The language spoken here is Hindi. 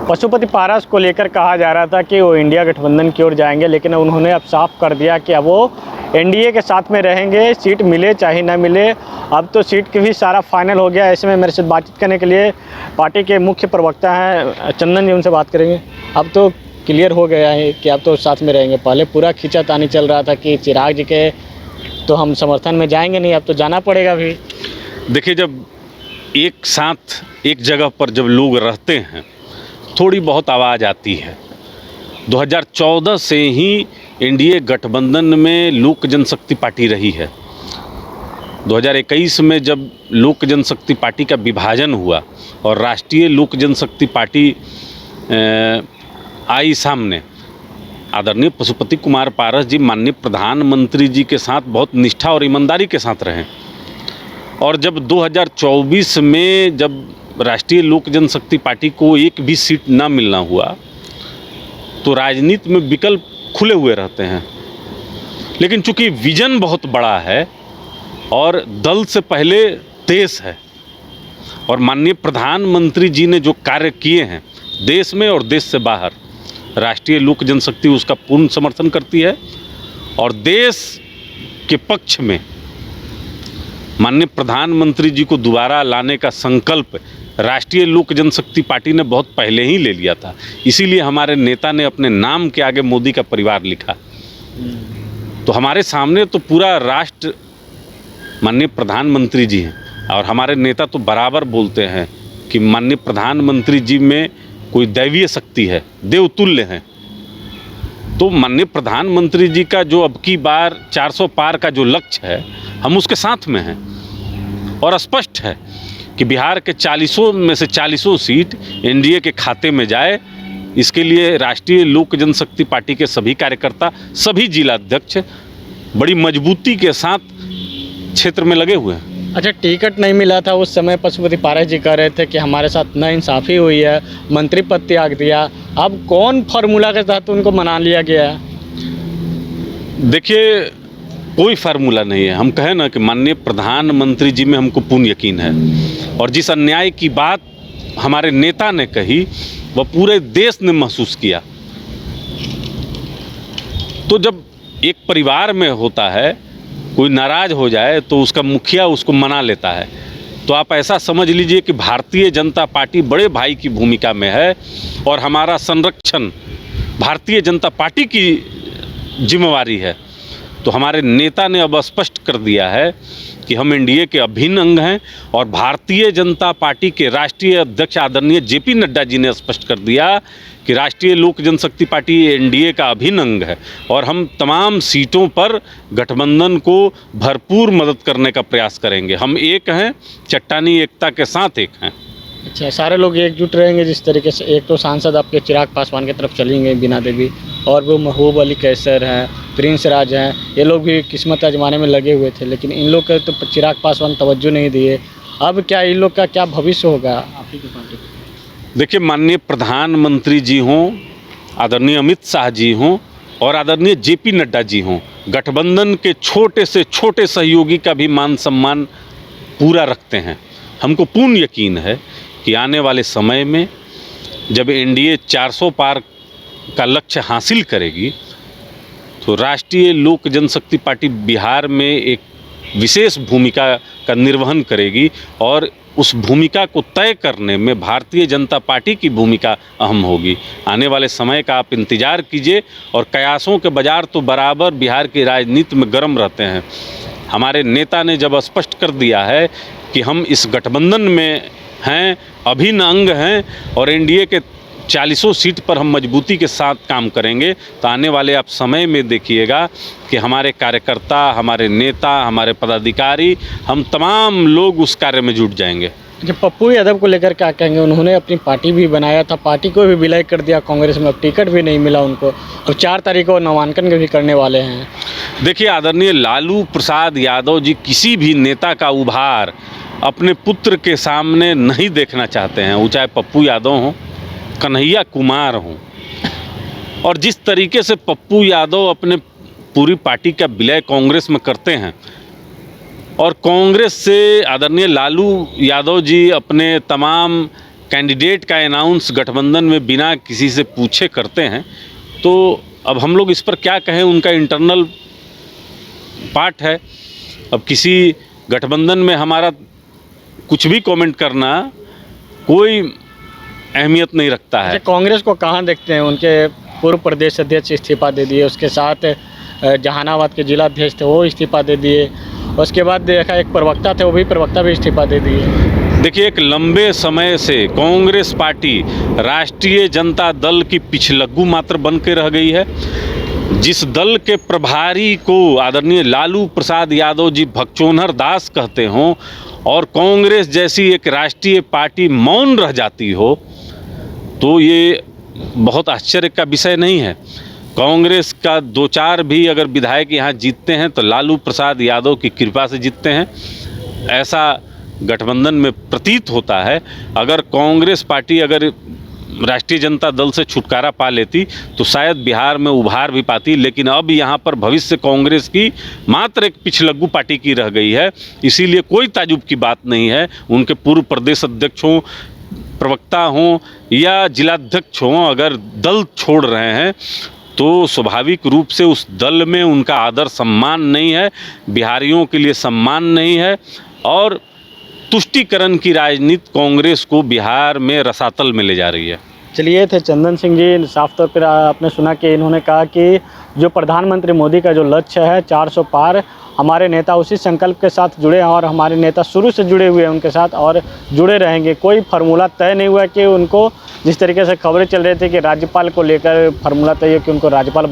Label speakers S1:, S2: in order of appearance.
S1: पशुपति पारस को लेकर कहा जा रहा था कि वो इंडिया गठबंधन की ओर जाएंगे, लेकिन उन्होंने अब साफ कर दिया कि अब वो एनडीए के साथ में रहेंगे, सीट मिले चाहे ना मिले। अब तो सीट की भी सारा फाइनल हो गया। ऐसे में मेरे साथ बातचीत करने के लिए पार्टी के मुख्य प्रवक्ता हैं चंदन जी, उनसे बात करेंगे। अब तो क्लियर हो गया है कि अब तो साथ में रहेंगे। पहले पूरा खींचातानी चल रहा था कि चिराग जी के तो हम समर्थन में जाएंगे नहीं, अब तो जाना पड़ेगा भी।
S2: देखिए, जब एक साथ एक जगह पर जब लोग रहते हैं थोड़ी बहुत आवाज़ आती है। 2014 से ही एनडीए गठबंधन में लोक जनशक्ति पार्टी रही है। 2021 में जब लोक जनशक्ति पार्टी का विभाजन हुआ और राष्ट्रीय लोक जनशक्ति पार्टी आई सामने, आदरणीय पशुपति कुमार पारस जी माननीय प्रधानमंत्री जी के साथ बहुत निष्ठा और ईमानदारी के साथ रहे। और जब 2024 में जब राष्ट्रीय लोक जनशक्ति पार्टी को एक भी सीट ना मिलना हुआ तो राजनीति में विकल्प खुले हुए रहते हैं। लेकिन चूंकि विजन बहुत बड़ा है और दल से पहले देश है और माननीय प्रधानमंत्री जी ने जो कार्य किए हैं देश में और देश से बाहर, राष्ट्रीय लोक जनशक्ति उसका पूर्ण समर्थन करती है। और देश के पक्ष में माननीय प्रधानमंत्री जी को दोबारा लाने का संकल्प राष्ट्रीय लोक जनशक्ति पार्टी ने बहुत पहले ही ले लिया था। इसीलिए हमारे नेता ने अपने नाम के आगे मोदी का परिवार लिखा। तो हमारे सामने तो पूरा राष्ट्र माननीय प्रधानमंत्री जी हैं और हमारे नेता तो बराबर बोलते हैं कि माननीय प्रधानमंत्री जी में कोई दैवीय शक्ति है, देवतुल्य हैं। तो माननीय प्रधानमंत्री जी का जो अब की बार 400 पार का जो लक्ष्य है, हम उसके साथ में हैं। और स्पष्ट है कि बिहार के 40 में से 40 सीट एनडीए के खाते में जाए, इसके लिए राष्ट्रीय लोक जनशक्ति पार्टी के सभी कार्यकर्ता, सभी जिलाध्यक्ष बड़ी मजबूती के साथ क्षेत्र में लगे हुए हैं।
S1: अच्छा, टिकट नहीं मिला था उस समय, पशुपति पारस जी कह रहे थे कि हमारे साथ नाइंसाफ़ी हुई है, मंत्री पद त्याग दिया। अब कौन फार्मूला के तहत उनको मना लिया गया है?
S2: देखिए, कोई फार्मूला नहीं है। हम कहें ना कि माननीय प्रधानमंत्री जी में हमको पूर्ण यकीन है और जिस अन्याय की बात हमारे नेता ने कही वह पूरे देश ने महसूस किया। तो जब एक परिवार में होता है, कोई नाराज हो जाए तो उसका मुखिया उसको मना लेता है। तो आप ऐसा समझ लीजिए कि भारतीय जनता पार्टी बड़े भाई की भूमिका में है और हमारा संरक्षण भारतीय जनता पार्टी की जिम्मेवारी है। तो हमारे नेता ने अब स्पष्ट कर दिया है कि हम एनडीए के अभिन्न अंग हैं और भारतीय जनता पार्टी के राष्ट्रीय अध्यक्ष आदरणीय जेपी नड्डा जी ने स्पष्ट कर दिया कि राष्ट्रीय लोक जनशक्ति पार्टी एनडीए का अभिन्न अंग है और हम तमाम सीटों पर गठबंधन को भरपूर मदद करने का प्रयास करेंगे। हम एक हैं, चट्टानी एकता के साथ एक हैं।
S1: अच्छा, सारे लोग एकजुट रहेंगे जिस तरीके से। एक तो सांसद आपके चिराग पासवान की तरफ चलेंगे, बीना देवी, और वो महबूब अली कैसर हैं, प्रिंस राज हैं, ये लोग भी किस्मत आजमाने में लगे हुए थे, लेकिन इन लोग के तो चिराग पासवान तवज्जो नहीं दिए। अब क्या इन लोग का क्या भविष्य होगा आपकी पार्टी?
S2: देखिए, माननीय प्रधानमंत्री जी हों, आदरणीय अमित शाह जी हों और आदरणीय जेपी नड्डा जी हों, गठबंधन के छोटे से छोटे सहयोगी का भी मान सम्मान पूरा रखते हैं। हमको पूर्ण यकीन है कि आने वाले समय में जब एनडीए 400 पार का लक्ष्य हासिल करेगी तो राष्ट्रीय लोक जनशक्ति पार्टी बिहार में एक विशेष भूमिका का निर्वहन करेगी और उस भूमिका को तय करने में भारतीय जनता पार्टी की भूमिका अहम होगी। आने वाले समय का आप इंतज़ार कीजिए और कयासों के बाज़ार तो बराबर बिहार की राजनीति में गर्म रहते हैं। हमारे नेता ने जब स्पष्ट कर दिया है कि हम इस गठबंधन में हैं, अभिन्न अंग हैं और एनडीए के 40 सीट पर हम मजबूती के साथ काम करेंगे, तो आने वाले आप समय में देखिएगा कि हमारे कार्यकर्ता, हमारे नेता, हमारे पदाधिकारी, हम तमाम लोग उस कार्य में जुट जाएंगे।
S1: जब पप्पू यादव को लेकर क्या कहेंगे? उन्होंने अपनी पार्टी भी बनाया था, पार्टी को भी विलय कर दिया कांग्रेस में, अब टिकट भी नहीं मिला उनको और 4 तारीख को नामांकन भी करने वाले हैं।
S2: देखिए, आदरणीय लालू प्रसाद यादव जी किसी भी नेता का उभार अपने पुत्र के सामने नहीं देखना चाहते हैं, वो चाहे पप्पू यादव हों, कन्हैया कुमार हों। और जिस तरीके से पप्पू यादव अपने पूरी पार्टी का विलय कांग्रेस में करते हैं और कांग्रेस से आदरणीय लालू यादव जी अपने तमाम कैंडिडेट का अनाउंस गठबंधन में बिना किसी से पूछे करते हैं, तो अब हम लोग इस पर क्या कहें, उनका इंटरनल पार्ट है। अब किसी गठबंधन में हमारा कुछ भी कमेंट करना कोई अहमियत नहीं रखता है।
S1: कांग्रेस को कहाँ देखते हैं? उनके पूर्व प्रदेश अध्यक्ष इस्तीफा दे दिए, उसके साथ जहानाबाद के जिला अध्यक्ष थे वो इस्तीफा दे दिए, उसके बाद देखा एक प्रवक्ता थे, वो भी प्रवक्ता भी इस्तीफा दे दिए।
S2: देखिए, एक लंबे समय से कांग्रेस पार्टी राष्ट्रीय जनता दल की पिछलग्गू मात्र बन के रह गई है। जिस दल के प्रभारी को आदरणीय लालू प्रसाद यादव जी भगचोनहर दास कहते हों और कांग्रेस जैसी एक राष्ट्रीय पार्टी मौन रह जाती हो, तो ये बहुत आश्चर्य का विषय नहीं है। कांग्रेस का 2-4 भी अगर विधायक यहाँ जीतते हैं तो लालू प्रसाद यादव की कृपा से जीतते हैं, ऐसा गठबंधन में प्रतीत होता है। अगर कांग्रेस पार्टी अगर राष्ट्रीय जनता दल से छुटकारा पा लेती तो शायद बिहार में उभार भी पाती, लेकिन अब यहाँ पर भविष्य कांग्रेस की मात्र एक पिछलग्गू पार्टी की रह गई है। इसीलिए कोई ताजुब की बात नहीं है, उनके पूर्व प्रदेश अध्यक्ष हों, प्रवक्ता हों या जिलाध्यक्ष हों, अगर दल छोड़ रहे हैं तो स्वाभाविक रूप से उस दल में उनका आदर सम्मान नहीं है, बिहारियों के लिए सम्मान नहीं है और तुष्टीकरण की राजनीति कांग्रेस को बिहार में रसातल में ले जा रही है।
S1: चलिए, थे चंदन सिंह जी। साफ तौर पर आपने सुना कि इन्होंने कहा कि जो प्रधानमंत्री मोदी का जो लक्ष्य है 400 पार, हमारे नेता उसी संकल्प के साथ जुड़े हैं और हमारे नेता शुरू से जुड़े हुए हैं उनके साथ और जुड़े रहेंगे। कोई फार्मूला तय नहीं हुआ कि उनको, जिस तरीके से खबरें चल रही थी कि राज्यपाल को लेकर फार्मूला तय है कि उनको राज्यपाल